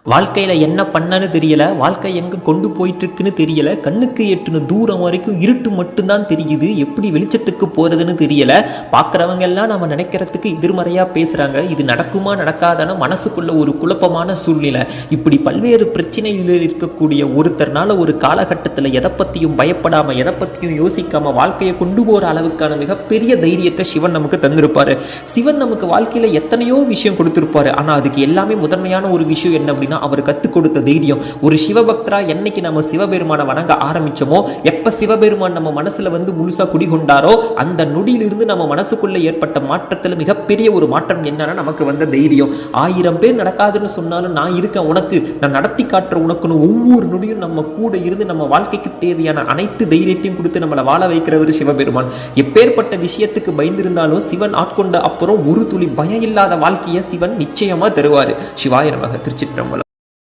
வாழ்க்கையில் என்ன பண்ணன்னு தெரியல, வாழ்க்கை எங்கே கொண்டு போயிட்டு இருக்குன்னு தெரியல, கண்ணுக்கு எட்டுன தூரம் வரைக்கும் இருட்டு மட்டும்தான் தெரியுது, எப்படி வெளிச்சத்துக்கு போகிறதுன்னு தெரியல. பார்க்குறவங்க எல்லாம் நம்ம நினைக்கிறதுக்கு எதிர்மறையாக பேசுகிறாங்க. இது நடக்குமா நடக்காதான மனசுக்குள்ள ஒரு குழப்பமான சூழ்நிலை. இப்படி பல்வேறு பிரச்சனையில் இருக்கக்கூடிய ஒருத்தர்னால ஒரு காலகட்டத்தில் எதை பற்றியும் பயப்படாமல், எதை பற்றியும் யோசிக்காமல் வாழ்க்கையை கொண்டு போகிற அளவுக்கான மிகப்பெரிய தைரியத்தை சிவன் நமக்கு தந்திருப்பார். சிவன் நமக்கு வாழ்க்கையில் எத்தனையோ விஷயம் கொடுத்துருப்பாரு. ஆனால் அதுக்கு எல்லாமே முதன்மையான ஒரு விஷயம் என்ன அப்படின்னா, அவர் கற்றுக் கொடுத்த தைரியம். ஒரு சிவபக்தரா என்னைக்கு நம்ம சிவபெருமானை வணங்க ஆரம்பிச்சோமோ, எப்ப சிவபெருமான் நம்ம மனசுல வந்து முழுசா குடிகொண்டாரோ, அந்த நொடியிலிருந்து நம்ம மனசுக்குள்ள ஏற்பட்ட மாற்றத்தில் மிகப்பெரிய ஒரு மாற்றம் என்னன்னா நமக்கு வந்த தைரியம். 1000 பேர் நடக்காதுன்னு சொன்னாலும் நான் இருக்கேன் உனக்கு, நான் நடத்தி காட்டுற உனக்குன்னு ஒவ்வொரு நொடியும் நம்ம கூட இருந்து நம்ம வாழ்க்கைக்கு தேவையான அனைத்து தைரியத்தையும் கொடுத்து நம்மளை வாழ வைக்கிறவர் சிவபெருமான். எப்பேற்பட்ட விஷயத்துக்கு பயந்திருந்தாலும் சிவன் ஆட்கொண்ட அப்புறம் ஒரு துளி பயம் இல்லாத வாழ்க்கையை சிவன் நிச்சயமா தருவாரு. சிவாய நமக. திருச்சிற்றம்பலம்.